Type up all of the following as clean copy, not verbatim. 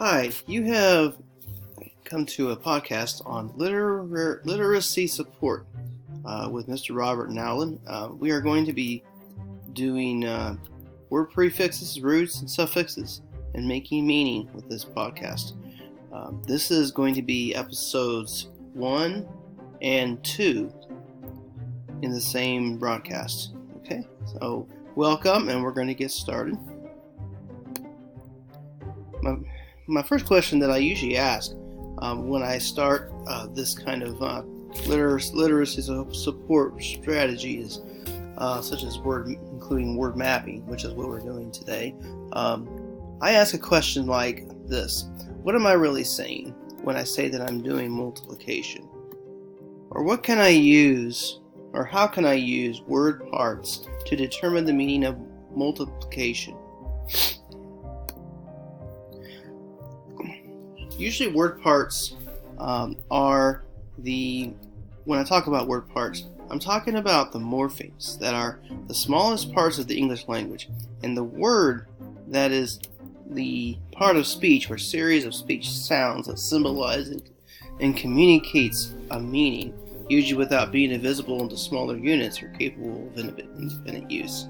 Hi, you have come to a podcast on literacy support with Mr. Robert Nowlin. We are going to be doing word prefixes, roots, and suffixes, and making meaning with this podcast. This is going to be episodes 1 and 2 in the same broadcast. Okay, so welcome, and we're going to get started. My first question that I usually ask when I start this kind of literacy support strategy is such as including word mapping, which is what we're doing today. I ask a question like this: what am I really saying when I say that I'm doing multiplication? Or what can I use, or how can I use word parts to determine the meaning of multiplication? Usually word parts when I talk about word parts, I'm talking about the morphemes that are the smallest parts of the English language. And the word that is the part of speech or series of speech sounds that symbolize and communicates a meaning, usually without being divisible into smaller units or capable of independent use.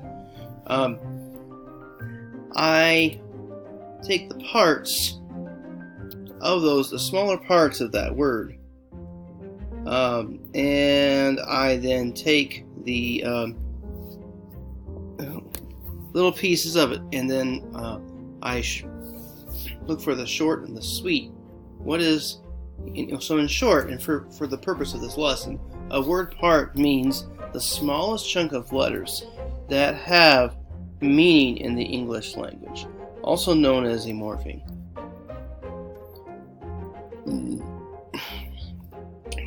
I take the parts of the smaller parts of that word, and I then take the little pieces of it, and then I look for the short and the sweet. So in short, and for the purpose of this lesson, a word part means the smallest chunk of letters that have meaning in the English language, also known as a morpheme.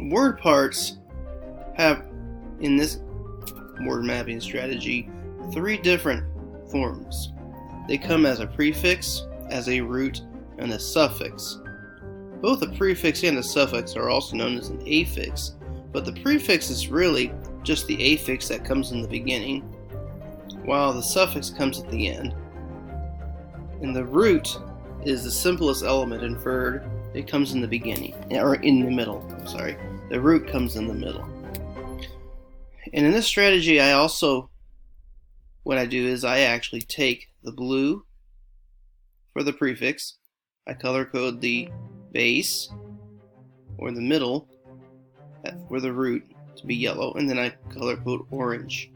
Word parts have, in this word mapping strategy, 3 different forms. They come as a prefix, as a root, and a suffix. Both a prefix and a suffix are also known as an affix, but the prefix is really just the affix that comes in the beginning, while the suffix comes at the end. And the root is the simplest element inferred. It comes in the beginning, or in the middle, The root comes in the middle. And in this strategy, what I do is I actually take the blue for the prefix, I color code the base, or the middle, for the root to be yellow, and then I color code orange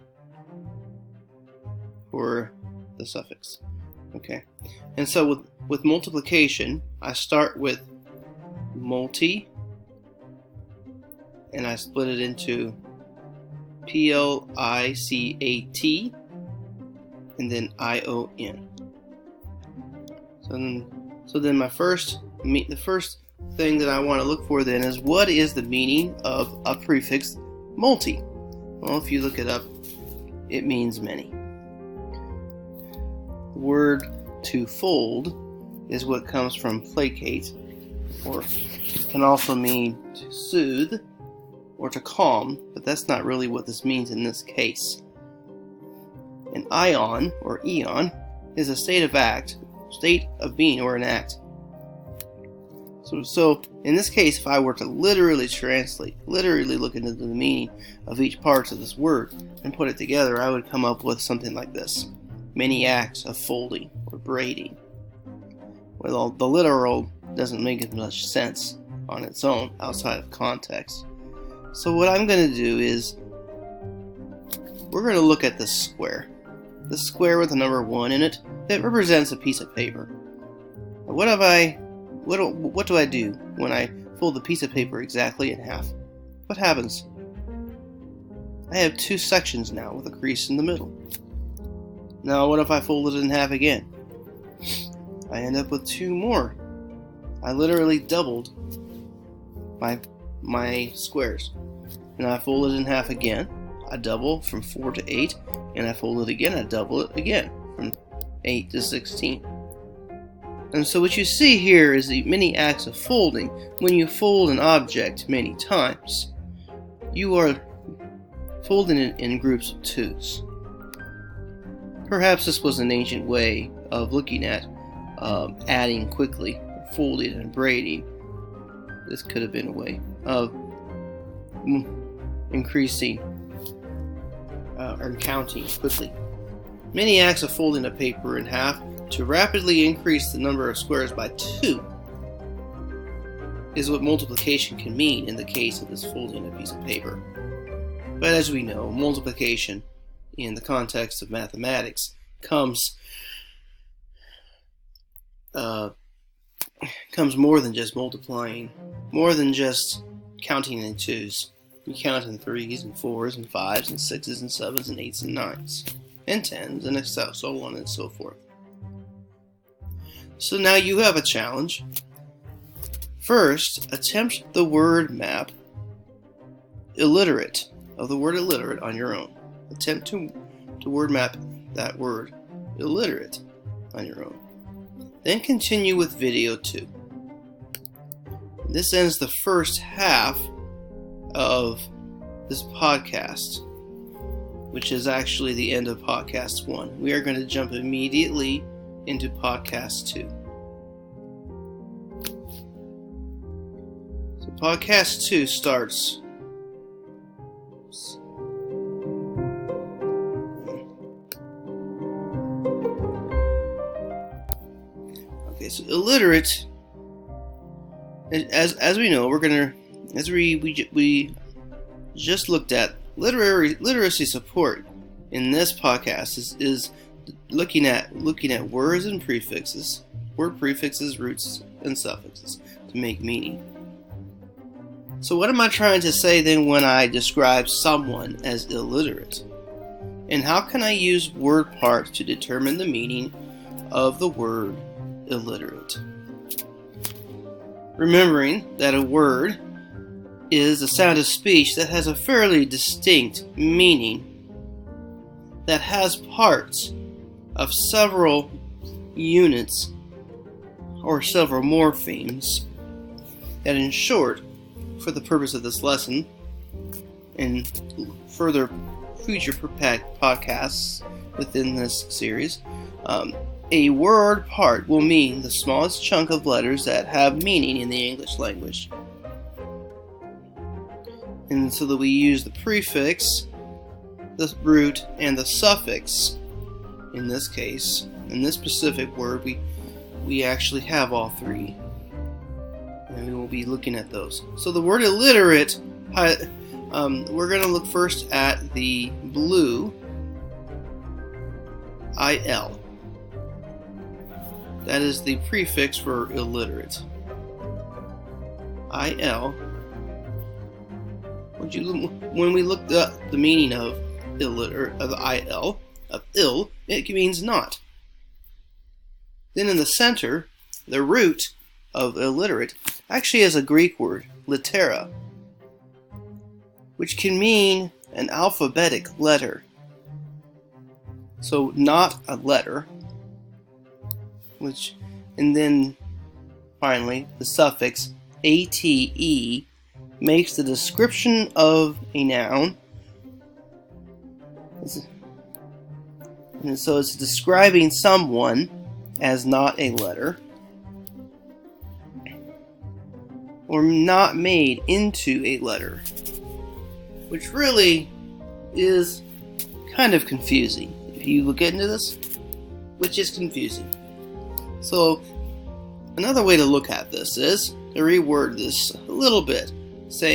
for the suffix. Okay, and so with multiplication, I start with multi, and I split it into P-L-I-C-A-T and then I-O-N. So then the first thing that I want to look for then is, what is the meaning of a prefix multi? Well, if you look it up, it means many. The word to fold is what comes from placate, or it can also mean to soothe or to calm, but that's not really what this means in this case. An ion, or eon, is a state of being, or an act. So in this case, if I were to literally look into the meaning of each part of this word and put it together, I would come up with something like this: many acts of folding or braiding. Well, the literal doesn't make as much sense on its own outside of context. So what I'm going to do is, we're going to look at this square. This square with the number 1 in it, that represents a piece of paper. What do I do when I fold the piece of paper exactly in half? What happens? I have 2 sections now with a crease in the middle. Now what if I fold it in half again? I end up with 2 more. I literally doubled my squares. And I fold it in half again. I double from 4 to 8, and I fold it again. I double it again from 8 to 16. And so what you see here is the many acts of folding. When you fold an object many times, you are folding it in groups of 2s. Perhaps this was an ancient way of looking at adding quickly folding and braiding. This could have been a way of increasing or counting quickly. Many acts of folding a paper in half to rapidly increase the number of squares by 2 is what multiplication can mean in the case of this folding a piece of paper. But as we know, multiplication in the context of mathematics comes more than just multiplying, more than just counting in 2s. You count in 3s and 4s and 5s and 6s and 7s and 8s and 9s and 10s and so on and so forth. So now you have a challenge. First, attempt the word map illiterate of the word illiterate on your own. Attempt to word map that word illiterate on your own. Then continue with video 2. This ends the first half of this podcast, which is actually the end of podcast 1. We are going to jump immediately into podcast 2. So podcast 2 starts. Okay, so illiterate, as we know, we just looked at literacy support in this podcast is looking at words and prefixes, word prefixes, roots, and suffixes to make meaning. So what am I trying to say then when I describe someone as illiterate? And how can I use word parts to determine the meaning of the word illiterate? Remembering that a word is a sound of speech that has a fairly distinct meaning, that has parts of several units or several morphemes, that in short, for the purpose of this lesson and further future podcasts within this series, a word part will mean the smallest chunk of letters that have meaning in the English language. And so that we use the prefix, the root, and the suffix. In this case, in this specific word, we actually have all 3. And we will be looking at those. So the word illiterate, we're going to look first at the blue IL. That is the prefix for illiterate. IL. When we looked up the meaning of illiterate, of IL, of ill, it means not. Then in the center, the root of illiterate actually is a Greek word, litera, which can mean an alphabetic letter. So not a letter, and then finally the suffix ate makes the description of a noun, and so it's describing someone as not a letter, or not made into a letter, which really is kind of confusing if you look into this, which is confusing. So another way to look at this is to reword this a little bit,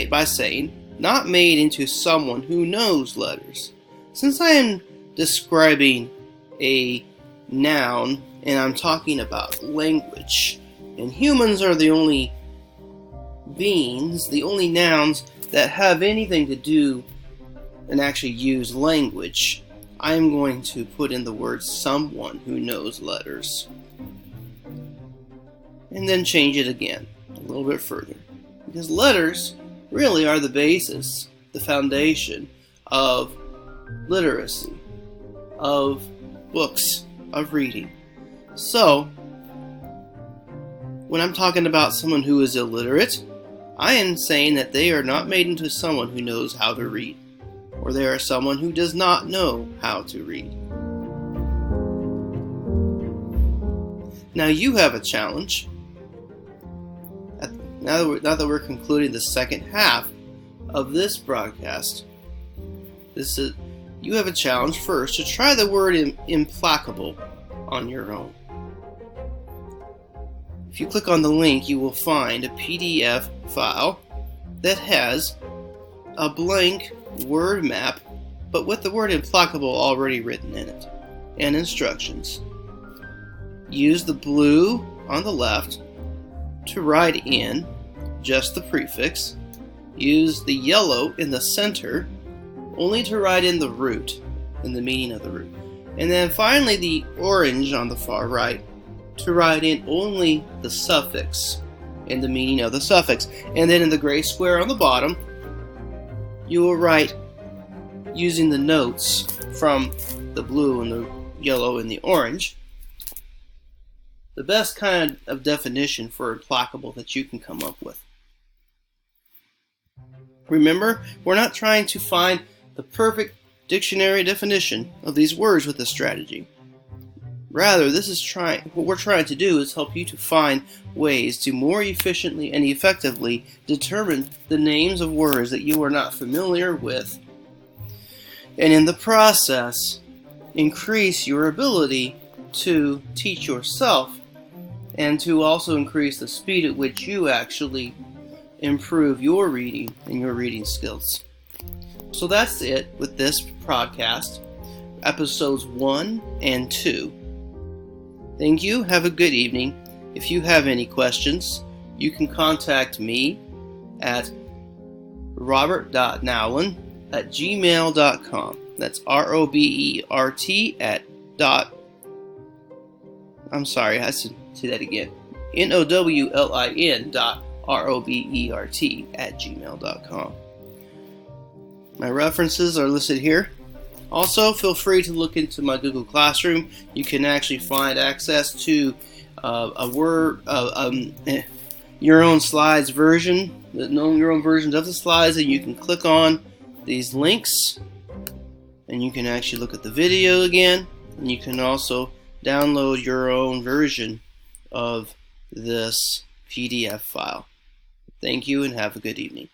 by saying not made into someone who knows letters. Since I am describing a noun and I'm talking about language, and humans are the only beings, the only nouns that have anything to do and actually use language, I'm going to put in the word someone who knows letters. And then change it again a little bit further. Because letters really are the basis, the foundation of literacy, of books, of reading. So, when I'm talking about someone who is illiterate, I am saying that they are not made into someone who knows how to read, or they are someone who does not know how to read. Now you have a challenge. now that we're concluding the second half of this broadcast, you have a challenge first to try the word implacable on your own. If you click on the link, you will find a PDF file that has a blank word map, but with the word implacable already written in it, and instructions. Use the blue on the left to write in just the prefix. Use the yellow in the center only to write in the root, in the meaning of the root. And then finally the orange on the far right to write in only the suffix and the meaning of the suffix. And then in the gray square on the bottom, you will write using the notes from the blue and the yellow and the orange, the best kind of definition for implacable that you can come up with. Remember, we're not trying to find the perfect dictionary definition of these words with this strategy. Rather, what we're trying to do is help you to find ways to more efficiently and effectively determine the names of words that you are not familiar with, and in the process, increase your ability to teach yourself and to also increase the speed at which you actually improve your reading and your reading skills. So that's it with this podcast, episodes 1 and 2. Thank you. Have a good evening. If you have any questions, you can contact me at robert.nowlin@gmail.com. That's ROBERT at dot. I'm sorry, I should say that again. NOWLIN.ROBERT@gmail.com. My references are listed here. Also, feel free to look into my Google Classroom. You can actually find access to your own slides version, your own versions of the slides, and you can click on these links, and you can actually look at the video again, and you can also download your own version of this PDF file. Thank you, and have a good evening.